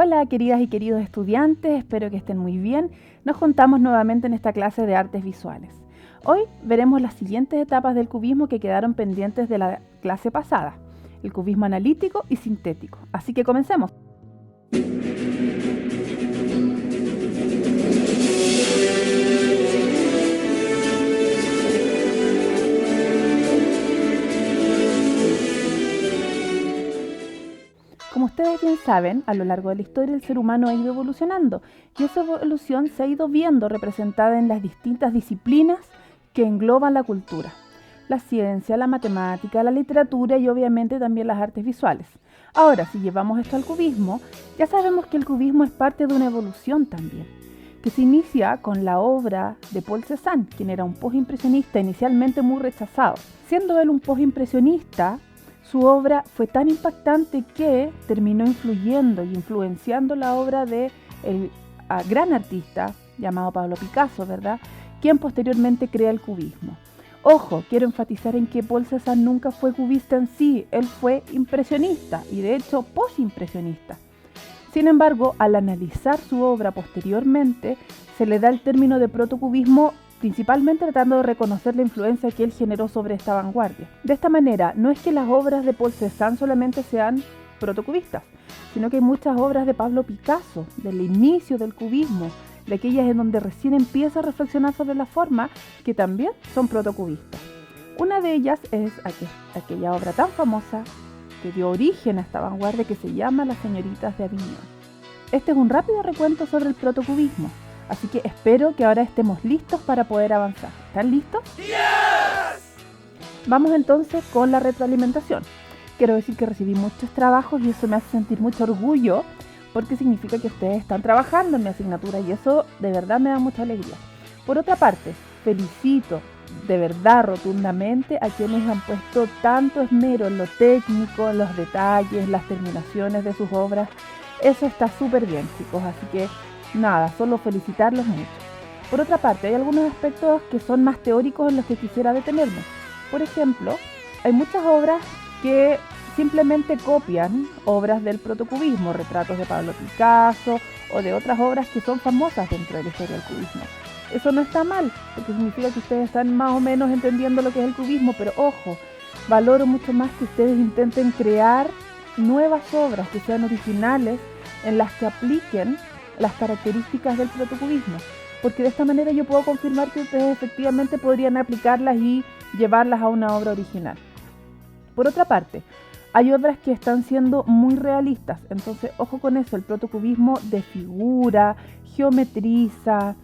Hola queridas y queridos estudiantes, espero que estén muy bien. Nos juntamos nuevamente en esta clase de artes visuales. Hoy veremos las siguientes etapas del cubismo que quedaron pendientes de la clase pasada, el cubismo analítico y sintético. Así que comencemos. Como ustedes bien saben, a lo largo de la historia el ser humano ha ido evolucionando y esa evolución se ha ido viendo representada en las distintas disciplinas que engloban la cultura, la ciencia, la matemática, la literatura y obviamente también las artes visuales. Ahora, si llevamos esto al cubismo, ya sabemos que el cubismo es parte de una evolución también, que se inicia con la obra de Paul Cézanne, quien era un postimpresionista inicialmente muy rechazado. Siendo él un postimpresionista, su obra fue tan impactante que terminó influyendo y influenciando la obra de el gran artista llamado Pablo Picasso, ¿verdad?, quien posteriormente crea el cubismo. Ojo, quiero enfatizar en que Paul Cézanne nunca fue cubista en sí, él fue impresionista y de hecho postimpresionista. Sin embargo, al analizar su obra posteriormente, se le da el término de protocubismo, principalmente tratando de reconocer la influencia que él generó sobre esta vanguardia. De esta manera, no es que las obras de Paul Cézanne solamente sean protocubistas, sino que hay muchas obras de Pablo Picasso, del inicio del cubismo, de aquellas en donde recién empieza a reflexionar sobre la forma, que también son protocubistas. Una de ellas es aquella obra tan famosa que dio origen a esta vanguardia que se llama Las señoritas de Aviñón. Este es un rápido recuento sobre el protocubismo. Así que espero que ahora estemos listos para poder avanzar. ¿Están listos? ¡Yes! Vamos entonces con la retroalimentación. Quiero decir que recibí muchos trabajos y eso me hace sentir mucho orgullo porque significa que ustedes están trabajando en mi asignatura y eso de verdad me da mucha alegría. Por otra parte, felicito de verdad rotundamente a quienes han puesto tanto esmero en lo técnico, en los detalles, las terminaciones de sus obras. Eso está súper bien, chicos, así que nada, solo felicitarlos mucho. Por otra parte, hay algunos aspectos que son más teóricos en los que quisiera detenerme. Por ejemplo, hay muchas obras que simplemente copian obras del protocubismo, retratos de Pablo Picasso o de otras obras que son famosas dentro de la historia del cubismo. Eso no está mal, porque significa que ustedes están más o menos entendiendo lo que es el cubismo, pero ojo, valoro mucho más que ustedes intenten crear nuevas obras que sean originales en las que apliquen las características del protocubismo, porque de esta manera yo puedo confirmar que ustedes efectivamente podrían aplicarlas y llevarlas a una obra original. Por otra parte, hay obras que están siendo muy realistas, entonces ojo con eso, el protocubismo desfigura, geometriza,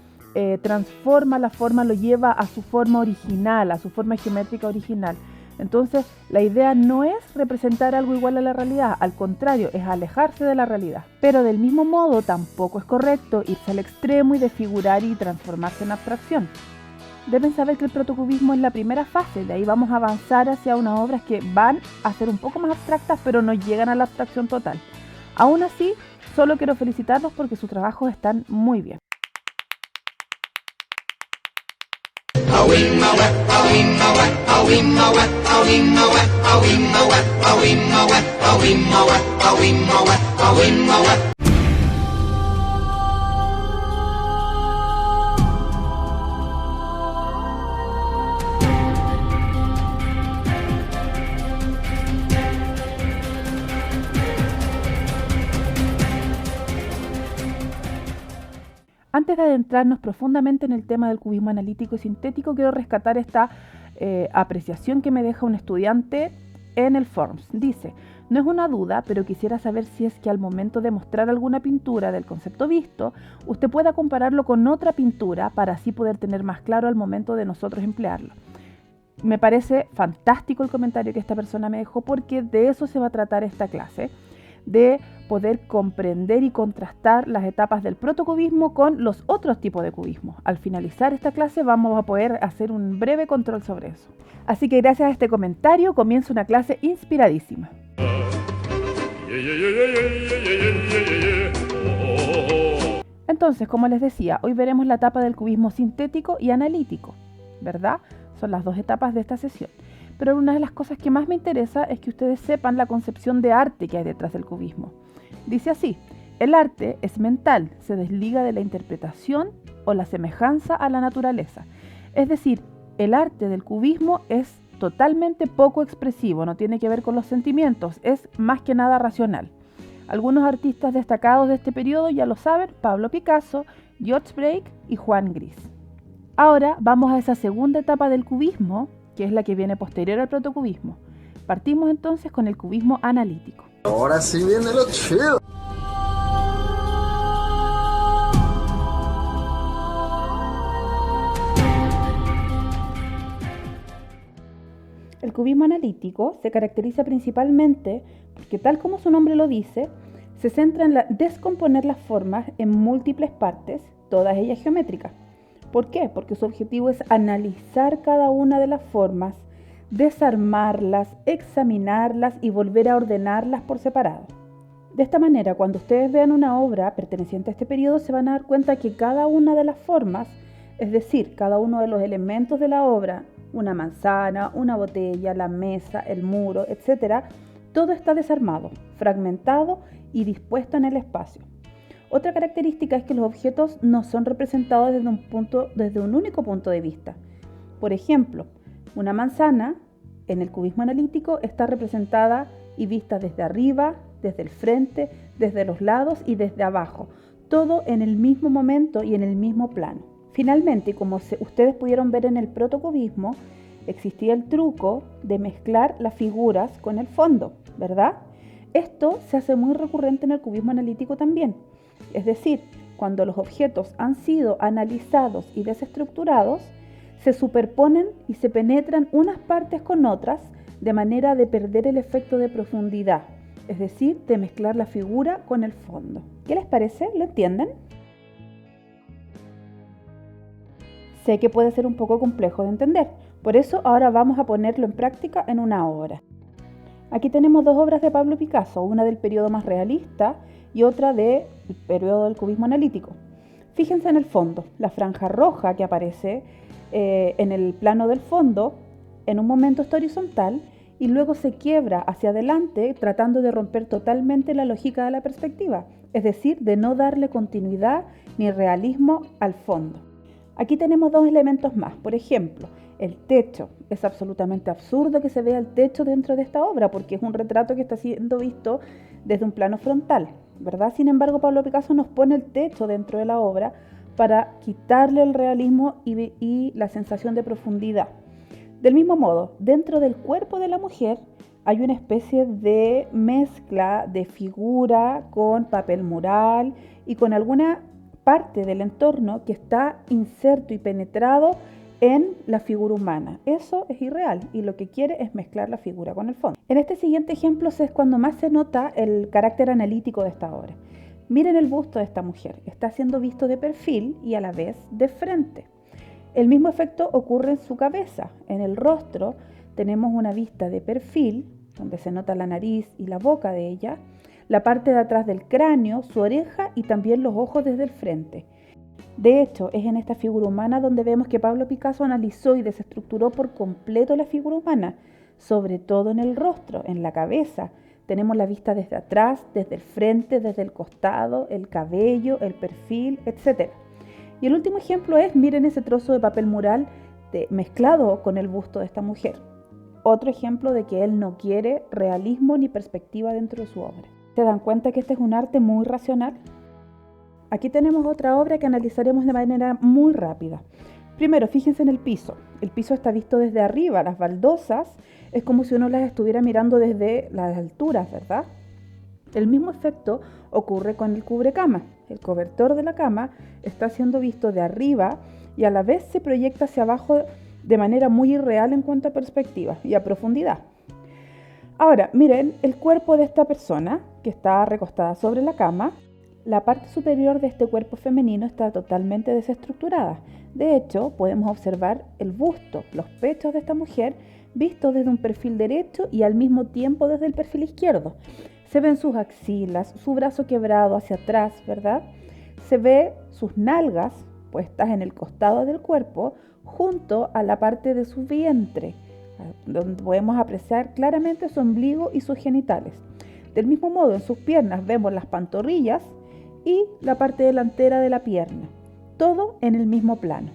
transforma la forma, lo lleva a su forma original, a su forma geométrica original. Entonces, la idea no es representar algo igual a la realidad, al contrario, es alejarse de la realidad. Pero del mismo modo, tampoco es correcto irse al extremo y desfigurar y transformarse en abstracción. Deben saber que el protocubismo es la primera fase, de ahí vamos a avanzar hacia unas obras que van a ser un poco más abstractas, pero no llegan a la abstracción total. Aún así, solo quiero felicitarlos porque sus trabajos están muy bien. Antes de adentrarnos profundamente en el tema del cubismo analítico y sintético, quiero rescatar esta apreciación que me deja un estudiante en el Forms. Dice, no es una duda, pero quisiera saber si es que al momento de mostrar alguna pintura del concepto visto, usted pueda compararlo con otra pintura para así poder tener más claro al momento de nosotros emplearlo. Me parece fantástico el comentario que esta persona me dejó porque de eso se va a tratar esta clase, de poder comprender y contrastar las etapas del protocubismo con los otros tipos de cubismo. Al finalizar esta clase vamos a poder hacer un breve control sobre eso. Así que gracias a este comentario comienza una clase inspiradísima. Entonces, como les decía, hoy veremos la etapa del cubismo sintético y analítico, ¿verdad? Son las dos etapas de esta sesión. Pero una de las cosas que más me interesa es que ustedes sepan la concepción de arte que hay detrás del cubismo. Dice así, El arte es mental, se desliga de la interpretación o la semejanza a la naturaleza. Es decir, el arte del cubismo es totalmente poco expresivo, no tiene que ver con los sentimientos, es más que nada racional. Algunos artistas destacados de este periodo ya lo saben: Pablo Picasso, George Braque y Juan Gris. Ahora vamos a esa segunda etapa del cubismo, que es la que viene posterior al protocubismo. Partimos entonces con el cubismo analítico. Ahora sí viene lo chido. El cubismo analítico se caracteriza principalmente porque, tal como su nombre lo dice, se centra en descomponer las formas en múltiples partes, todas ellas geométricas. ¿Por qué? Porque su objetivo es analizar cada una de las formas, desarmarlas, examinarlas y volver a ordenarlas por separado. De esta manera, cuando ustedes vean una obra perteneciente a este periodo, se van a dar cuenta que cada una de las formas, es decir, cada uno de los elementos de la obra, una manzana, una botella, la mesa, el muro, etc., todo está desarmado, fragmentado y dispuesto en el espacio. Otra característica es que los objetos no son representados desde un único punto de vista. Por ejemplo, una manzana en el cubismo analítico está representada y vista desde arriba, desde el frente, desde los lados y desde abajo, todo en el mismo momento y en el mismo plano. Finalmente, como ustedes pudieron ver en el protocubismo, existía el truco de mezclar las figuras con el fondo, ¿verdad? Esto se hace muy recurrente en el cubismo analítico también. Es decir, cuando los objetos han sido analizados y desestructurados, se superponen y se penetran unas partes con otras de manera de perder el efecto de profundidad, es decir, de mezclar la figura con el fondo. ¿Qué les parece? ¿Lo entienden? Sé que puede ser un poco complejo de entender, por eso ahora vamos a ponerlo en práctica en una obra. Aquí tenemos dos obras de Pablo Picasso, una del periodo más realista y otra del periodo del cubismo analítico. Fíjense en el fondo, la franja roja que aparece en el plano del fondo, en un momento está horizontal y luego se quiebra hacia adelante tratando de romper totalmente la lógica de la perspectiva, es decir, de no darle continuidad ni realismo al fondo. Aquí tenemos dos elementos más. Por ejemplo, el techo. Es absolutamente absurdo que se vea el techo dentro de esta obra porque es un retrato que está siendo visto desde un plano frontal, ¿verdad? Sin embargo, Pablo Picasso nos pone el techo dentro de la obra para quitarle el realismo y la sensación de profundidad. Del mismo modo, dentro del cuerpo de la mujer hay una especie de mezcla de figura con papel mural y con alguna parte del entorno que está inserto y penetrado en la figura humana. Eso es irreal y lo que quiere es mezclar la figura con el fondo. En este siguiente ejemplo es cuando más se nota el carácter analítico de esta obra. Miren el busto de esta mujer. Está siendo visto de perfil y a la vez de frente. El mismo efecto ocurre en su cabeza. En el rostro tenemos una vista de perfil, donde se nota la nariz y la boca de ella, la parte de atrás del cráneo, su oreja y también los ojos desde el frente. De hecho, es en esta figura humana donde vemos que Pablo Picasso analizó y desestructuró por completo la figura humana, sobre todo en el rostro, en la cabeza. Tenemos la vista desde atrás, desde el frente, desde el costado, el cabello, el perfil, etc. Y el último ejemplo es, miren ese trozo de papel mural mezclado con el busto de esta mujer. Otro ejemplo de que él no quiere realismo ni perspectiva dentro de su obra. ¿Se dan cuenta que este es un arte muy racional? Aquí tenemos otra obra que analizaremos de manera muy rápida. Primero, fíjense en el piso. El piso está visto desde arriba. Las baldosas es como si uno las estuviera mirando desde las alturas, ¿verdad? El mismo efecto ocurre con el cubrecama. El cobertor de la cama está siendo visto de arriba y a la vez se proyecta hacia abajo de manera muy irreal en cuanto a perspectiva y a profundidad. Ahora, miren el cuerpo de esta persona que está recostada sobre la cama. La parte superior de este cuerpo femenino está totalmente desestructurada. De hecho, podemos observar el busto, los pechos de esta mujer vistos desde un perfil derecho y al mismo tiempo desde el perfil izquierdo. Se ven sus axilas, su brazo quebrado hacia atrás, ¿verdad? Se ve sus nalgas puestas en el costado del cuerpo junto a la parte de su vientre, donde podemos apreciar claramente su ombligo y sus genitales. Del mismo modo, en sus piernas vemos las pantorrillas y la parte delantera de la pierna, todo en el mismo plano.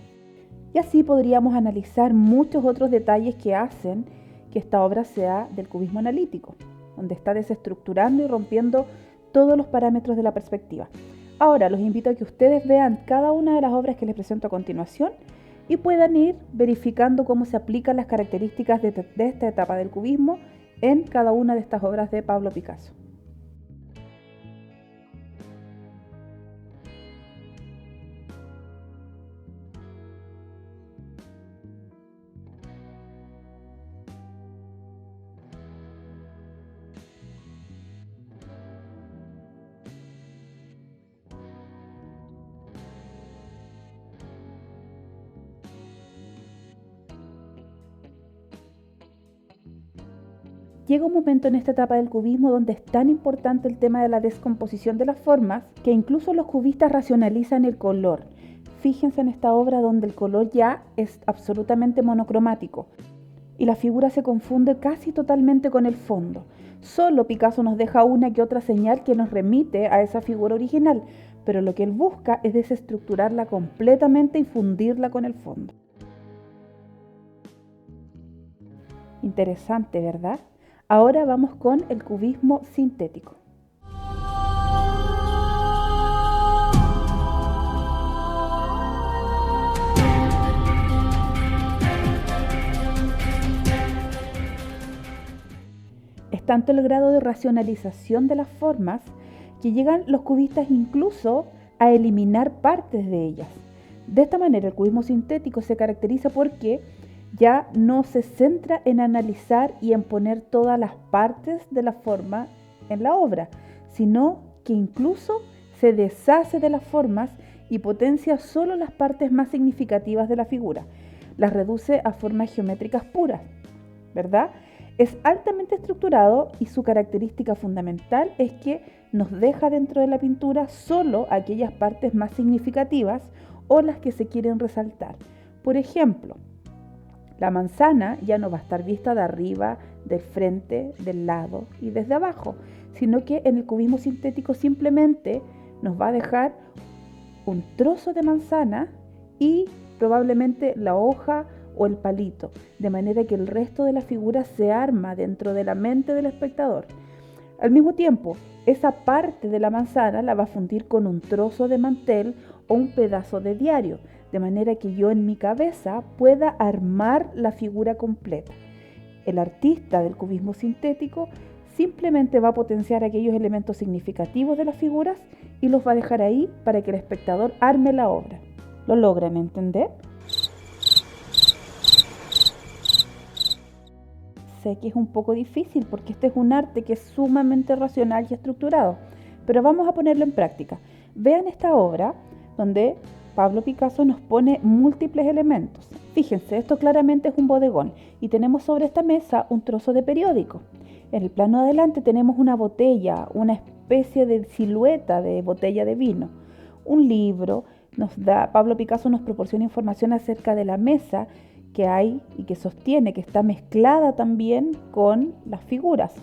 Y así podríamos analizar muchos otros detalles que hacen que esta obra sea del cubismo analítico, donde está desestructurando y rompiendo todos los parámetros de la perspectiva. Ahora los invito a que ustedes vean cada una de las obras que les presento a continuación y puedan ir verificando cómo se aplican las características de esta etapa del cubismo en cada una de estas obras de Pablo Picasso. Llega un momento en esta etapa del cubismo donde es tan importante el tema de la descomposición de las formas que incluso los cubistas racionalizan el color. Fíjense en esta obra donde el color ya es absolutamente monocromático y la figura se confunde casi totalmente con el fondo. Solo Picasso nos deja una que otra señal que nos remite a esa figura original, pero lo que él busca es desestructurarla completamente y fundirla con el fondo. Interesante, ¿verdad? Ahora vamos con el cubismo sintético. Es tanto el grado de racionalización de las formas que llegan los cubistas incluso a eliminar partes de ellas. De esta manera el cubismo sintético se caracteriza porque ya no se centra en analizar y en poner todas las partes de la forma en la obra, sino que incluso se deshace de las formas y potencia solo las partes más significativas de la figura. Las reduce a formas geométricas puras, ¿verdad? Es altamente estructurado y su característica fundamental es que nos deja dentro de la pintura solo aquellas partes más significativas o las que se quieren resaltar. Por ejemplo, la manzana ya no va a estar vista de arriba, del frente, del lado y desde abajo, sino que en el cubismo sintético simplemente nos va a dejar un trozo de manzana y probablemente la hoja o el palito, de manera que el resto de la figura se arma dentro de la mente del espectador. Al mismo tiempo, esa parte de la manzana la va a fundir con un trozo de mantel o un pedazo de diario, de manera que yo en mi cabeza pueda armar la figura completa. El artista del cubismo sintético simplemente va a potenciar aquellos elementos significativos de las figuras y los va a dejar ahí para que el espectador arme la obra. ¿Lo logran entender? Sé que es un poco difícil porque este es un arte que es sumamente racional y estructurado, pero vamos a ponerlo en práctica. Vean esta obra donde Pablo Picasso nos pone múltiples elementos. Fíjense, esto claramente es un bodegón y tenemos sobre esta mesa un trozo de periódico. En el plano adelante tenemos una botella, una especie de silueta de botella de vino. Un libro, Pablo Picasso nos proporciona información acerca de la mesa que hay y que sostiene, que está mezclada también con las figuras.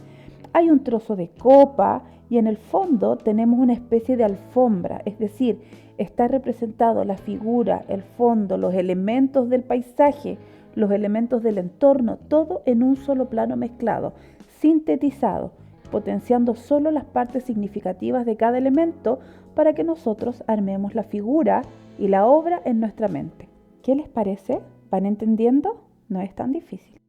Hay un trozo de copa y en el fondo tenemos una especie de alfombra, es decir, está representado la figura, el fondo, los elementos del paisaje, los elementos del entorno, todo en un solo plano mezclado, sintetizado, potenciando solo las partes significativas de cada elemento para que nosotros armemos la figura y la obra en nuestra mente. ¿Qué les parece? ¿Van entendiendo? No es tan difícil.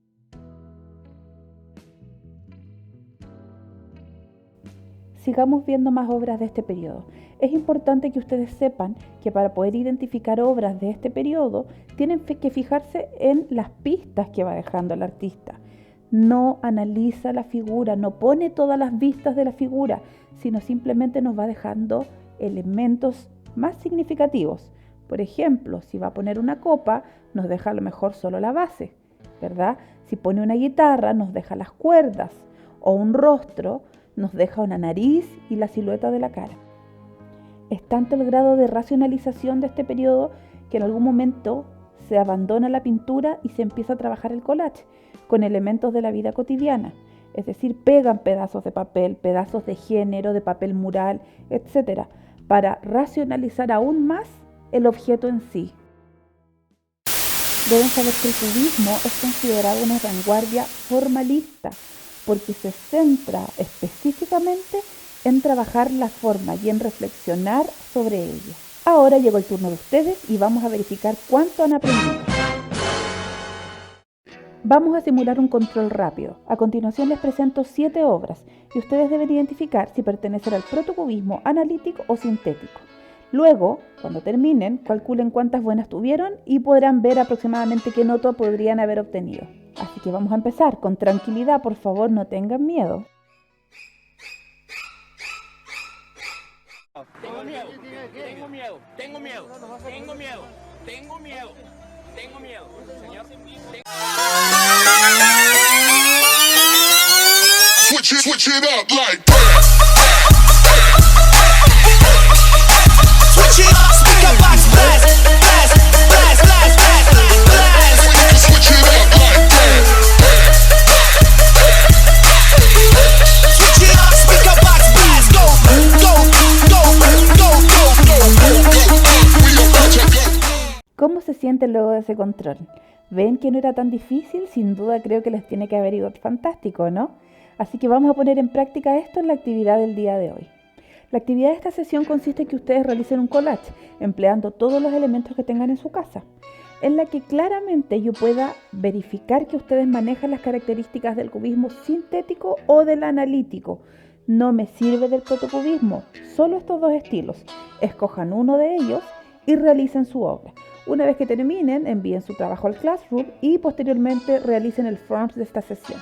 Sigamos viendo más obras de este periodo. Es importante que ustedes sepan que para poder identificar obras de este periodo tienen que fijarse en las pistas que va dejando el artista. No analiza la figura, no pone todas las vistas de la figura, sino simplemente nos va dejando elementos más significativos. Por ejemplo, si va a poner una copa, nos deja a lo mejor solo la base, ¿verdad? Si pone una guitarra, nos deja las cuerdas, o un rostro, nos deja una nariz y la silueta de la cara. Es tanto el grado de racionalización de este periodo que en algún momento se abandona la pintura y se empieza a trabajar el collage con elementos de la vida cotidiana. Es decir, pegan pedazos de papel, pedazos de género, de papel mural, etc., para racionalizar aún más el objeto en sí. Deben saber que el cubismo es considerado una vanguardia formalista porque se centra específicamente en trabajar la forma y en reflexionar sobre ella. Ahora llegó el turno de ustedes y vamos a verificar cuánto han aprendido. Vamos a simular un control rápido. A continuación les presento 7 obras y ustedes deben identificar si pertenecen al protocubismo analítico o sintético. Luego, cuando terminen, calculen cuántas buenas tuvieron y podrán ver aproximadamente qué nota podrían haber obtenido. Así que vamos a empezar. Con tranquilidad, por favor, no tengan miedo. Tengo miedo, tengo miedo, tengo miedo, tengo miedo, tengo miedo, tengo miedo, señor. Switch it up like that. Switch it up, speaker box blast, blast, blast, blast, blast, blast. Switch it up like that. Switch it up, speaker box blast, go, go, go, go, go, go. We about to go. ¿Cómo se sienten luego de ese control? ¿Ven que no era tan difícil? Sin duda creo que les tiene que haber ido fantástico, ¿no? Así que vamos a poner en práctica esto en la actividad del día de hoy. La actividad de esta sesión consiste en que ustedes realicen un collage, empleando todos los elementos que tengan en su casa, en la que claramente yo pueda verificar que ustedes manejan las características del cubismo sintético o del analítico. No me sirve del protocubismo, solo estos dos estilos. Escojan uno de ellos y realicen su obra. Una vez que terminen, envíen su trabajo al Classroom y posteriormente realicen el Forms de esta sesión.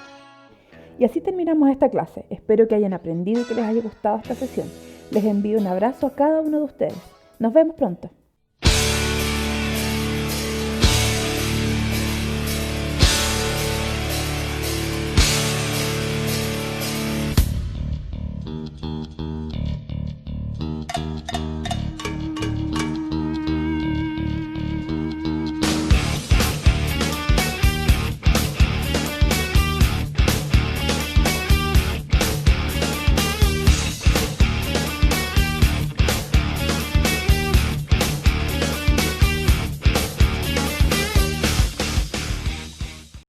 Y así terminamos esta clase. Espero que hayan aprendido y que les haya gustado esta sesión. Les envío un abrazo a cada uno de ustedes. Nos vemos pronto.